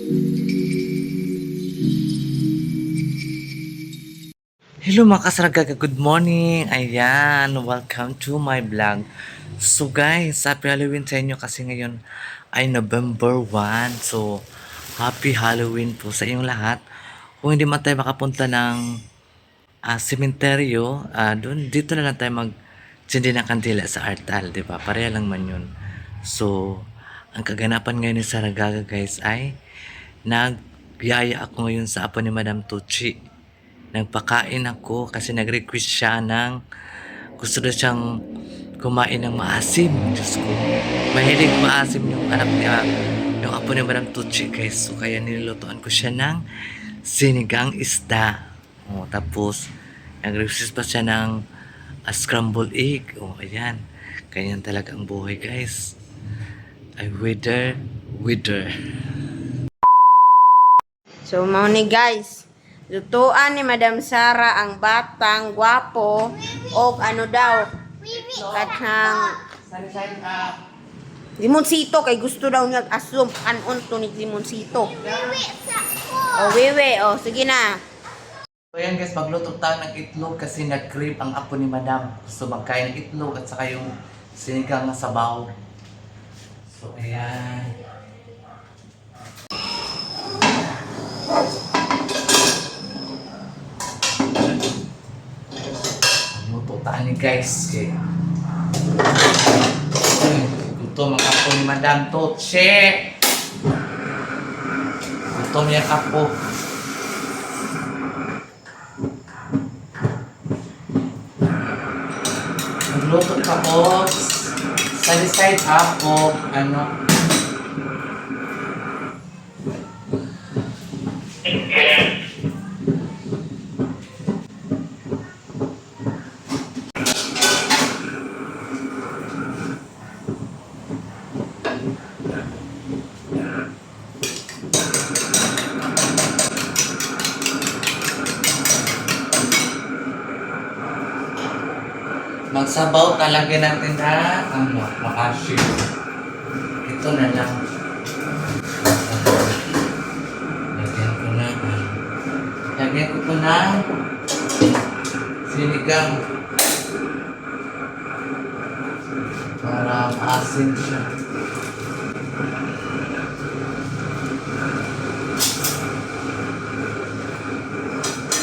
Hello mga kasaragaga, good morning! Ayan, welcome to my vlog. So guys, happy Halloween sa inyo kasi ngayon ay November 1. So, happy Halloween po sa inyong lahat. Kung hindi man tayo makapunta ng sementeryo, dito na lang tayo mag-sindi ng kandila sa Artal, di ba? Pareha lang man yun. So, ang kaganapan ngayon ni Saragaga guys ay nagyaya ako ngayon sa apo ni Madam Tucci. Nagpakain ako kasi nag-request siya ng gusto na siyang kumain ng maasim. Diyos ko. Mahilig maasim yung anak niya, yung apo ni Madam Tucci guys. So kaya nilutuan ko siya ng sinigang isda. Tapos nag-request pa siya ng scrambled egg. Ayan. Ganyan talaga ang buhay guys. Ay wither. So, mao ni guys. Lutuan ni Madam Sara ang batang gwapo o ano daw katang limonsito kay gusto daw niya asum kanon to ni limonsito. O wiwi, o sige na. So ayan guys, magluto tayo ng itlog kasi nag-crave ang apo ni Madam. So magkain ng itlog at saka yung sinigang na sabaw. So ayan. Magluto tayo ni guys. Okay. Luto mga apo ni Madam Tucci. Luto mo yung apo. Magluto tapos sa side ako magsabaw talaga natin na makashi. Ito na lang. Lagyan ko na sinigang para maasin siya.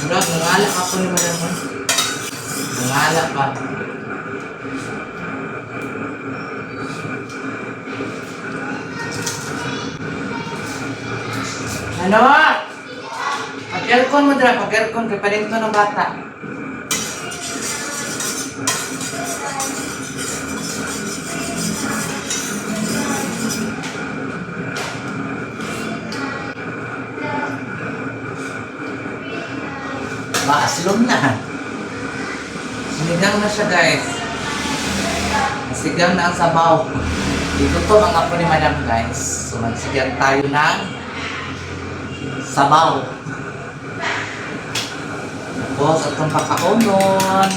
Nangalak ako ni Madam. Nangalak pa. Ano? Pag-aircon mo dira, pag-aircon kay palinto ng bata. Maaslog na. Sinigang na siya guys. Sigang na ang sabaw. Dito to ang apo ni Madam guys. So magsigang tayo ng sabaw. Tapos itong kakaunon.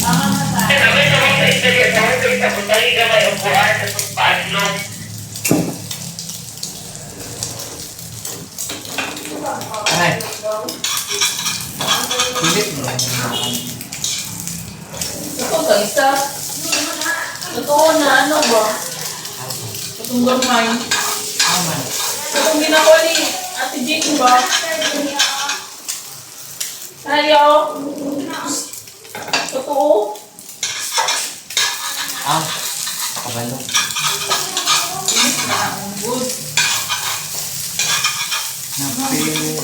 Ay. Pilit mo. Ito, isa. Totoo na, ano ba? Itong gamay. Aman. Itong ginawa ni Ate Jane ba? Ayaw. Totoo. Ah. Kabalo. Good. Napili.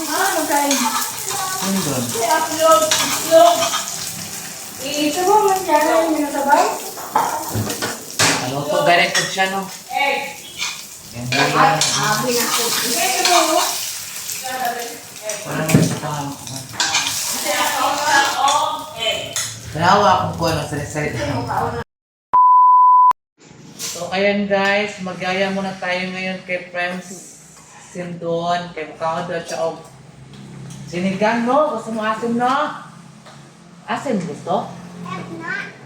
Ano kayo? Ano doon? I-upload. Upload. Ito mo man siya na yung minasabay? Ano to? Directed siya, no? Egg. Yan yan. Ito mo. Parang nasa pangalan ko. Nahawa akong po ano sa side. So, ayan guys, magyaya muna tayo ngayon kay Friends Sindon, kay Mukha doon siya og sinigang, no? Gusto mo asim, no? Asim gusto?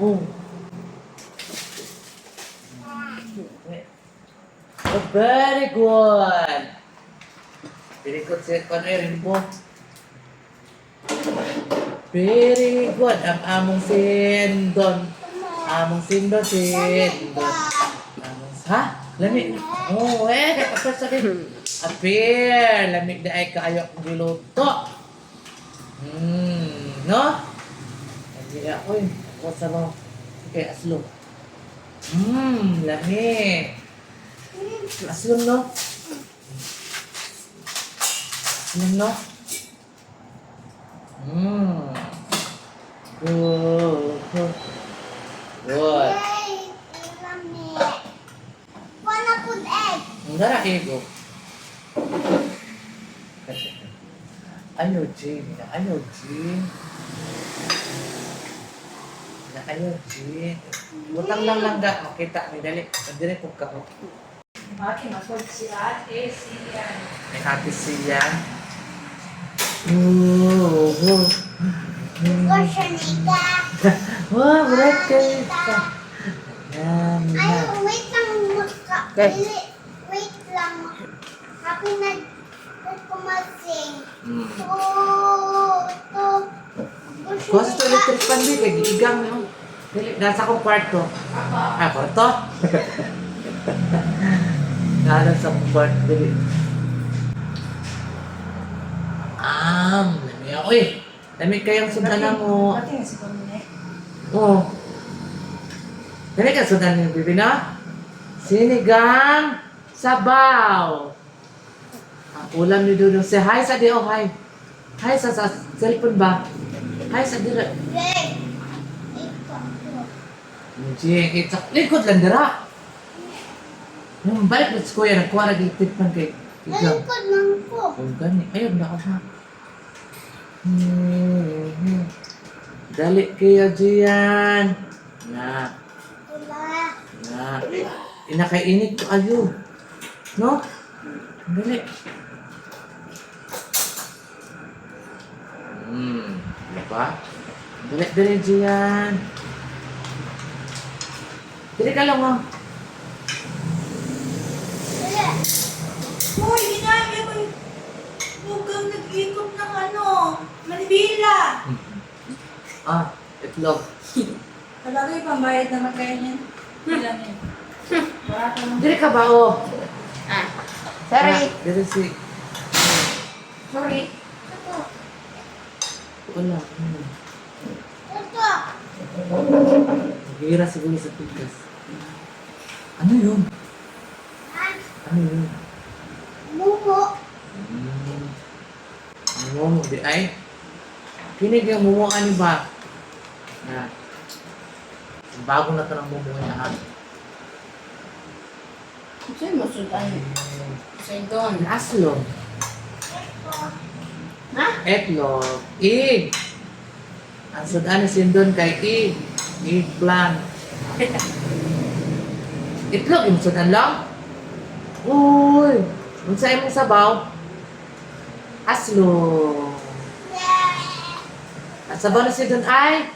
Oo. Oh, very good. Very good si Connery mo. Very good. Ang among Sindon. Among Sindon, Sindon. Ha? Lamig. Oh, kapag sabi. Apir. Lamig na ay kaayo kong giluto. No? Hindi ako eh. Ako sa mga. Sige, aslo. Lamig. Aslo, no? Aslo, no? Good. Good. Wanna put egg? Enggak nak ego. Ayo, Jin. Ayo, Jin. Ayo, Jin. Butang lang gak makita ni dali. Dali ko ka. Ate, maswag si Ate Sian. May ate siya. Ko siya nika. Wah, berat ka. Yan. Ay, wait lang. Okay. Wait lang. Happy na kumasing. To. Kuha sa electric fan di kay giigang no. Dili nasa akong kwarto. Ah, kwarto. Nasa sa akong kwarto dili. Lami ako eh. Lami kayang sudan mo. Ate, si Pamine. Oo. Dali ka sudan ni bibi na? Sinigang sabaw. Ang ulam ni Dudong si hi sa di oh hi. Hi sa cellphone ba? Hi sa dira. Egg. Jing, it's likod lang dira. Nung balik na sa kuya, nagkuha na gitip man kay Ikaw. Nalikod lang ko. Oh, gani. Ayun na ako ha. Dali kayo diyan. Na. Wala. Na. Inakainit ko ayo. No? Dali. Diba? Dali diyan. Dali ka lang oh. Wala. Hoy, ginamit mo. Huwag kang nag-ikot ng ano, Manibila. Ah, itlog. Palagay, pambayad naman kayo niyan. Ilan yun? Barato lang. Dali ka ba oh? Sorry. Ah, dali si... Sorry. Ito. Wala. Ito. Naghihira siguro sa tigas. Ano yun? Ha? Ano yun? Mumo. Mumo, di ay? Kinig yung mumuan ni ba? Na. Bago na ito ng mumo niya ha. Saan mo sudan? Sa doon. Aslog. Ha? Etlog. Ig. Ang sudan na sindon kay ig. Eggplant. Itlog yung sudan lang? Uy! Kung sa'yo mong sabaw? Aslog. At sa bonus doon ay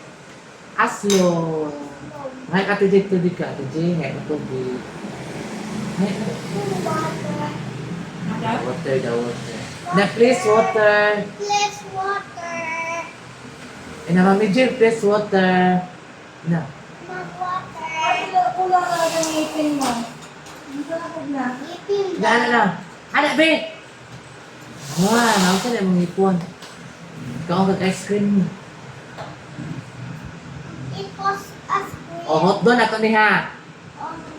aslo. Ngay katidig-tidig ka. Tidig, ngay matubig. Ngay water, the water. Na please water. Please water. Ina mami Jill, please water. Na. Mag-water. Ay, kulang na lang ang ngipin mo. Ang sakit na. Ipin Na, na. Ana, be! Ah, nausan na mong ipon. Ikaw ang kag-ice cream mo. It was a screen. O, hot doon ato ni ha.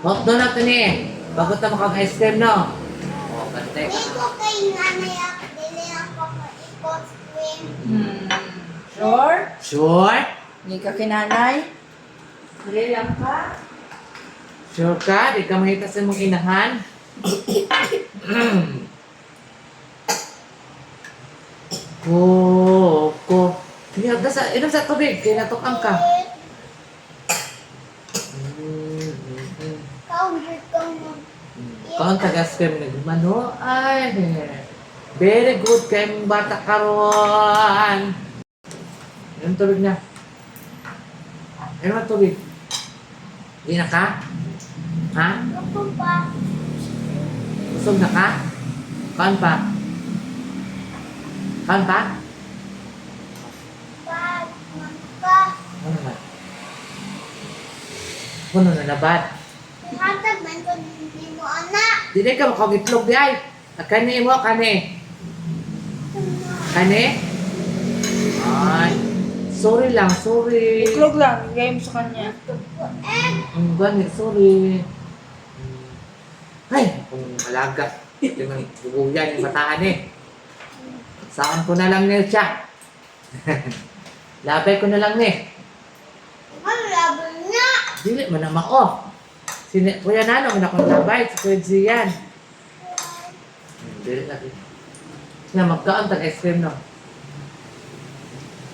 Hot doon ato ni. Bago ta makag-ice cream, no? O, kantay ka. Hindi ko kay nanay ako. Dili ako ko screen. Sure? Sure? Hindi ka kinanay? Dali lang ka? Sure ka? Di ka makita sa mong inahan? Ko. Tingnan ka sa, inom sa tubig. Kaya natukang ka. Counter ko mo. Ikaw ang tagas kayo nagmano. Ay, very good kayong bata karon. Inom tubig na. Inom ang tubig. Di na ka? Ha? Ako pa. Busog na ka? Kaan pa? Kaan pa? Pag magka. Ano na? Puno na nabad. Hatag man ko hindi mo anak. Di na ka makagitlog di ay. Kani mo, kani. Kani? Ay. Sorry lang, sorry. Iklog lang, bigay mo sa kanya. Ang ganit, sorry. Ay, kung malaga. Hindi man bubuyan yung bataan eh. Saan ko na lang niya siya. Labay ko na lang ni. Ang laban na. Dili man naman oh. Kuya Nano, man akong labay. Si Kuya Zian. Dili lagi. Nga, magkaan tag-ice cream no.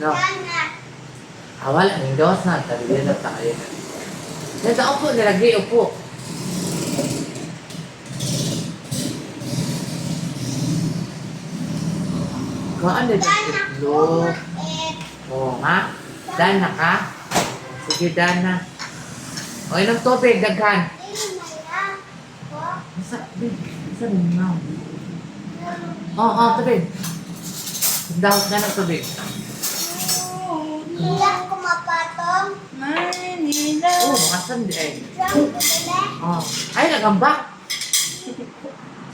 No. Yana. Wala, yung gawas na. Tali na tayo. Nasa upo, nilagay upo. Kaan na dyan itlog. Oo nga. Dana ka. Sige, Dana. O, inom tubig, daghan. Masa, masa rin nga. Oo, tubig. Dahot na ng tubig. Hindi ko mapatong. Manila. Oo, makasan di eh. Diyan ko dali. Oh. Ay, nagambak.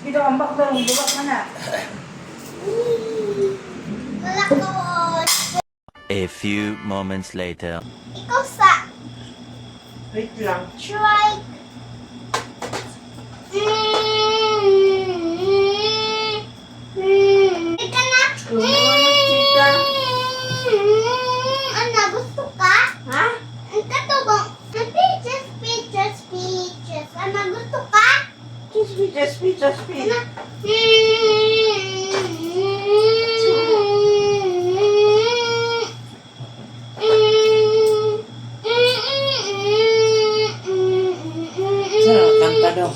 Dito, ambak daw, bulak na na. Wala ko. A few moments later. Ikaw sa Wait lang. try. Ika na. Tita. Ano, gusto ka? Ha? Ang katubang. Peaches, peaches, peaches. Ano, gusto ka? Speech. Ano? Saan, kanta daw.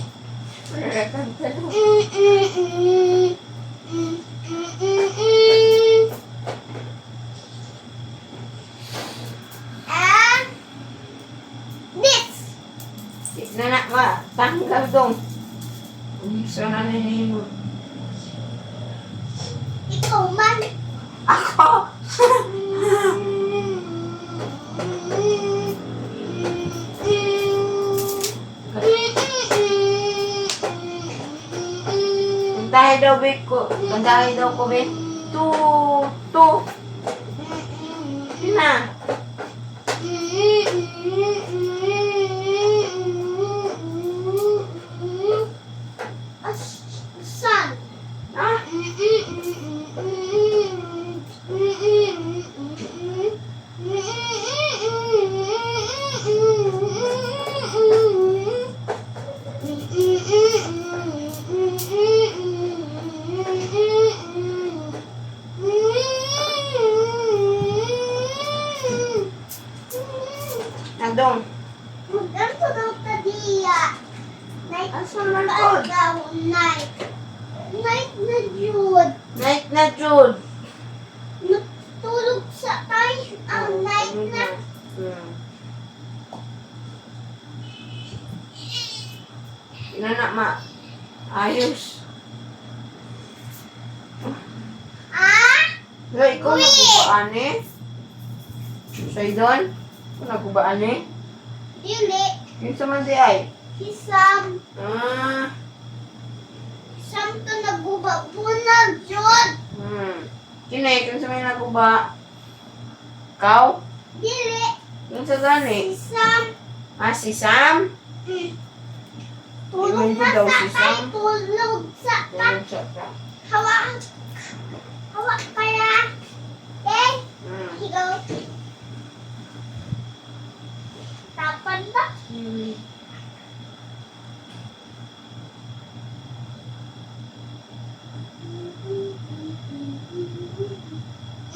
And this. Nanak ba? Tanggal dong. Sana na mo. Ikaw man. Ako! Kantahin daw, Bik ko. Kantahin daw ko, Bik. Tu. Na. Sun. Ah? Nagdong. Ganito daw kadiya. Night Asa man pod? daw, night. Night na Jude. Night na, Jude. Natulog sa tayo ang night na. Hmm. Nana, ma. Ayos. Ah? Wala, ikaw nagubaan eh. Sa'yo doon? Ikaw nagubaan eh. Dili. Yung sa mandi ay. Isam. Ah. Isam to naguba. Bunag, Jod. Kinay, kung sa may naguba. Ikaw? Dili. Yung sa gani. Isam. Ah, si Sam? Tulog Iwan ko na daw sa si tayo. Sam. Tulog sa tayo. Tulog siya ka. Hawak. Hawak kaya. Eh. Higaw. Tapan ba?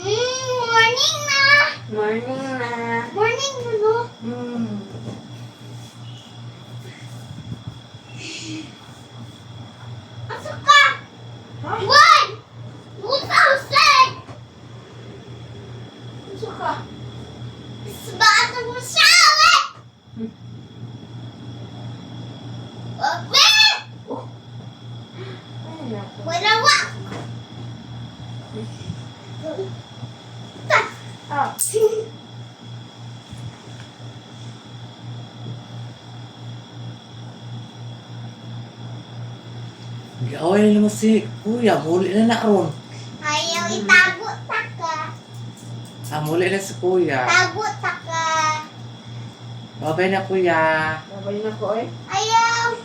Morning na. Morning na. Morning, Lulu. Pasok ka. One. Usay. Suka. Sebab aku sawit. Wait. Ay, naku. Wala wa. Ah. Giaway na naman si kuya. Muli na na ron. Ayaw itago taka. Ah, muli na si kuya. Tago taka. Babay na kuya. Babay na ko eh. Ayaw.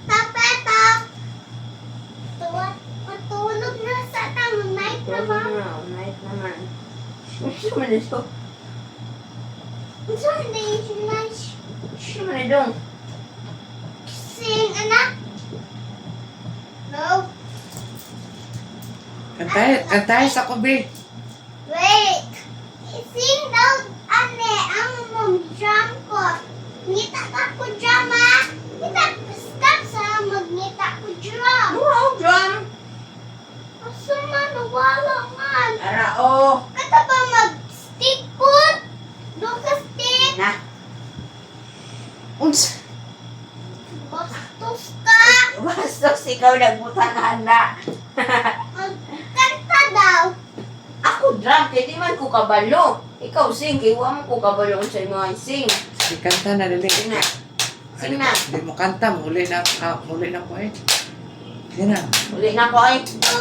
Tapetok. Tuwat. Matulog na sa tang night Tulog naman. na. Night naman. Gusto mo nito? Sunday is nice. Gusto mo nito? Sing anak. No. Kantay sa kubi. Wait. Sing daw ane ang mag-jam ko. Ngita ka ko jam ah. Ngita stop sa magnita ko jam. Wow, John! Asa man wala man. Arao! Kata ba mag-stick put? Doon ka stick. Na. Uns! Bastos ka. Bastos, ikaw nagbutang na. Magkanta daw. Ako drum, kaya di man ko kabalo. Ikaw sing, kaya mo ko kabalo sa mga sing. Sige, kanta na dali. Sing na. Sing na. Hindi mo kanta. Muli na ko eh. Sige na. Uli na ko ay. To.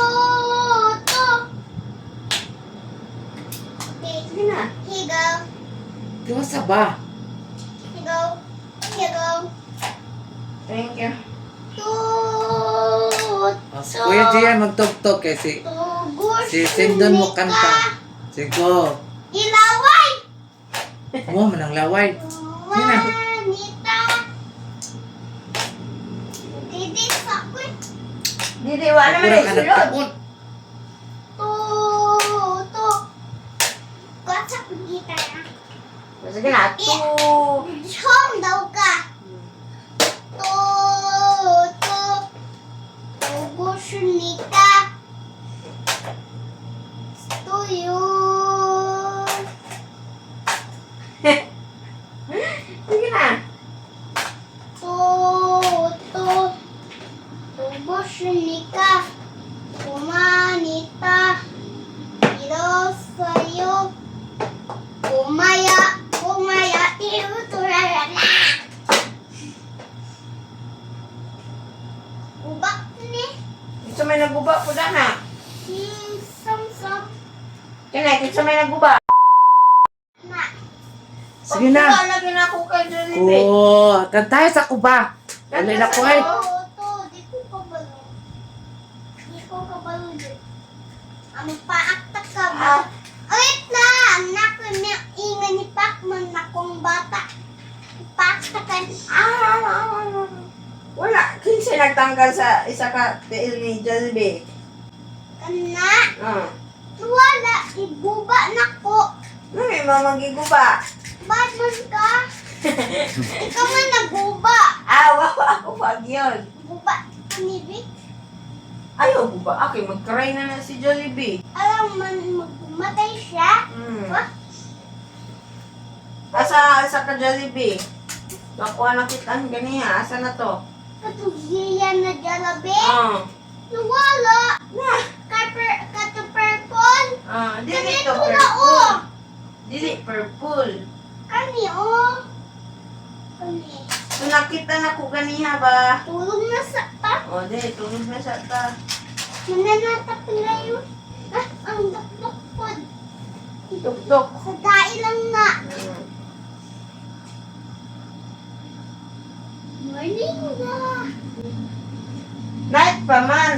Okay. Sige na. Higaw. Diwasa ba? Higaw. Higaw. Thank you. Tut. Oh, si Kuya Gian magtugtog kay si Tugus. Sindon mo kanta. Sige. Ilaway. Mo manang laway. Wanita. Didi sa kwit. Didi, wala naman Pura ay ka sulod. nagtapon. To. Kasa ko gitar na. Sige na. Chong daw ka. To. Tugus nika. Tuyul. Sige na. Tugus nika. Kumanita. Iro sa'yo. Kumaya. Tiruturarana. Ubak ni. Gusto may naguba po na. Samsam. Kaya gusto may naguba. Na. Sige na. Lagi na ako kay Jollibee. Oh, kantay sa kuba. Dali na ko eh. Di ko kabalo. Ang paakta ka ba? Wait na! Anak ko niya ingan ni Pacman na kong bata. Paakta ka. Wala. Kinsa nagtanggal sa isa ka tiil ni Jollibee. Kana. Ah. Wala. Iguba na ko. May mamagiguba. Bad man ka. Ikaw man naguba. Wow, ako pag yun. Guba ka ni Vic. Ayaw ko ba? Okay, mag-cry na si Jollibee. Alam man magmatay siya. Wah, Asa ka Jollibee? Nakuha na kita ang ganiya. Asa na to? katugiyan na jalabi. Na. Nawala. Kato purple. Dili Ganito to na, oh. purple. Dili purple. Kani, oh. Kani. So nakita na ko ganiya ba? Tulog na sa ta. Dili, tulog na sa ta. Mananatap na yun. Ang dakdak po. Dok-dok. Sa dai lang na. Morning na. Night pa man.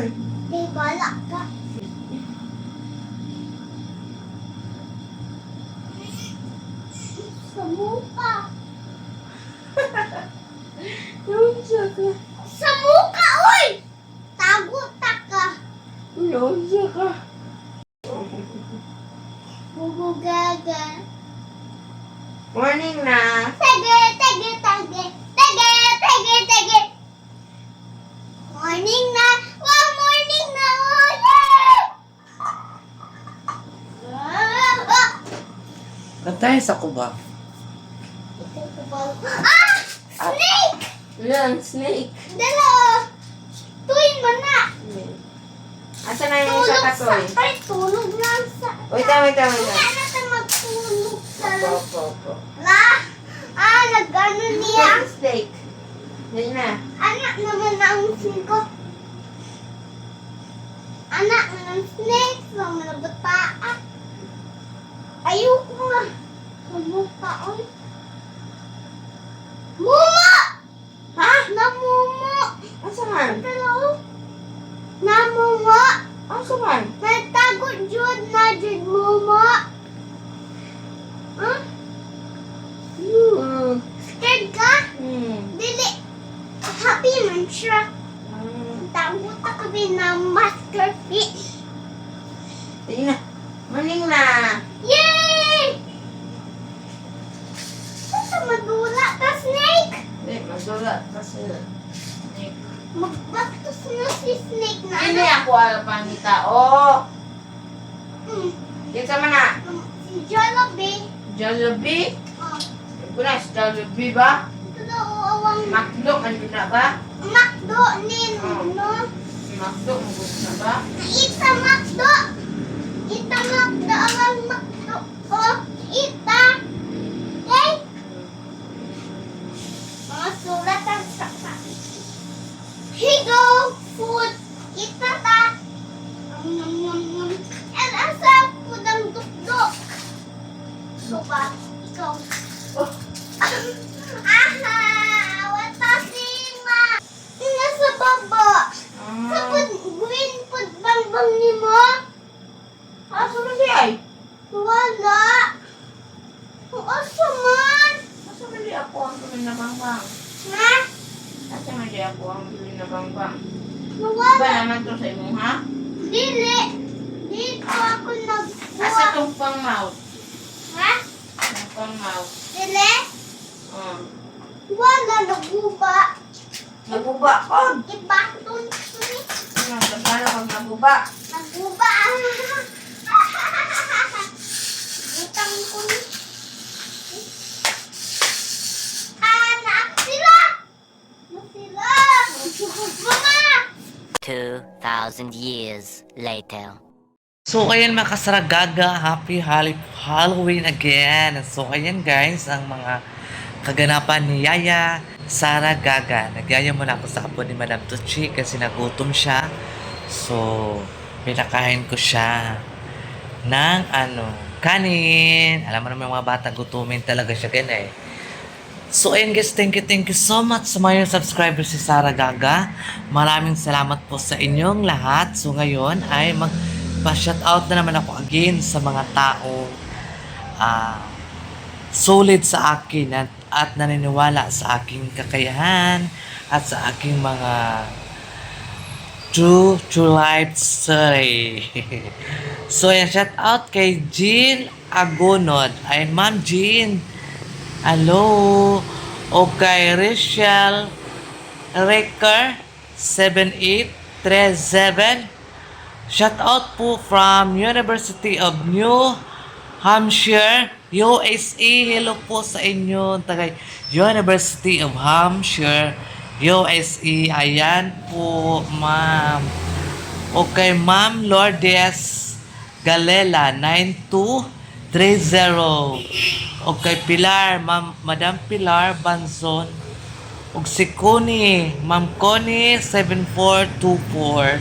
Di bala ka. Sa muka. Sa muka, oy! Tago ta ka. Losa ka. Gugugaga. Morning na. Tege, tege, tege. Tege, tege, tege. Morning na. Wow, morning na. Oh, yeah! Natay sa ko ba? Ah! Snake! Yan, snake. Dala! Tuwin mo na! Asa na yung Tulog isa sa... katoy? Ay, tulog lang sa... Wait lang. Kaya natin magtulog sa... Opo. Nag-ano niya? Yan, snake. Yan na. Anak naman ang singko. Anak ng snake. Sa mga bataan. Ayoko nga. Kamukaon. Mumo! Ha? Namumo! Asa man? Hello? Namumo! Asa man? Nagtago jud na jud mumo! Huh? Scared ka? Dili. Happy man siya. Tago ta kami na masterpiece. Sige na. Morning na. Yay! Basta madula ka, Snake. Hindi, madula kasi snake. Magbaktos na si Snake na Hindi ako alapang ni tao. Hmm. Kita man na. Si Jollibee. Jollibee? Oh, Kuna si Jollibee ba? ito daw awang Macdo, ano na ba? Macdo nin, Oh. no? Macdo, mabot na ba? Ita Macdo. Ita Macdo, awang Macdo. Oh, ita. Okay? Mga sulat ang saka. Higo, food, ita ta. And asa food ang dukdok. So ba? Ikaw. Oh. Aha! Watasima! Nasa baba. Sa pud-gwin pud-bangbang ni mo. Asa man di ay? Wala. Asa man? Asa man di ako ang tuloy na bangbang? Ha? Asa man di ako ang tuloy na bangbang? Ba Wala. naman to sa imo ha? Dili. Dito ako Asa nagbuwa. tong pang mouth? Ha? Ang pang mouth. Dili? Wala. Naguba. Naguba ko. Ibaton. Ano, paano pag naguba? Naguba. Butang ko ni. Anak sila. Sila. Mama. 2,000 years later. So, ayan mga kasaragaga, happy Halloween again. So, ayan guys, ang mga kaganapan ni Yaya Saragaga. Nagyaya muna ako sa apo ni Madam Tuchi kasi nagutom siya. So, pinakain ko siya ng kanin. Alam mo naman yung mga bata, gutumin talaga siya ganun eh. So, ayun guys, thank you so much sa mga subscribers si Saragaga. Maraming salamat po sa inyong lahat. So, ngayon ay pa-shoutout na naman ako again sa mga tao solid sa akin at naniniwala sa aking kakayahan at sa aking mga true life story. So, yan, shoutout kay Jean Agonod. Ay, Ma'am Jean. Hello. O kay Rachel Reker 78 5037. Shout out po from University of New Hampshire, USA. Hello po sa inyo, taga University of Hampshire, USA. Ayan po, ma'am. Okay, Ma'am Lourdes Galela, 9230. Okay, Pilar, Madam Pilar Banzon. Ug si Connie, Ma'am Connie, 7424.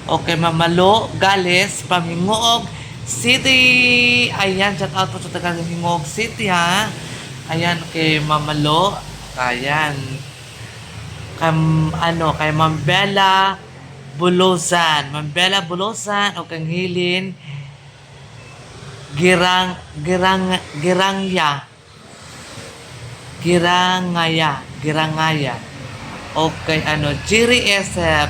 Okay, Ma'am Malo Gales, Pamingoog City. Ayan, shout out po sa taga Hingoog City, ha. Ayan, kay Ma'am Malo. Ayan. Kay Ma'am Bella Bulosan. Ma'am Bella Bulosan, o kang Hilin Girangaya. Okay, Jerry SF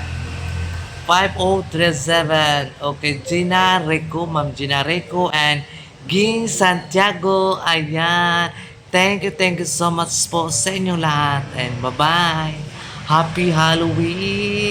5037. Okay, Gina Rico, Ma'am Gina Rico, and Ging Santiago. Ayan. Thank you so much po sa inyong lahat. And bye-bye. Happy Halloween!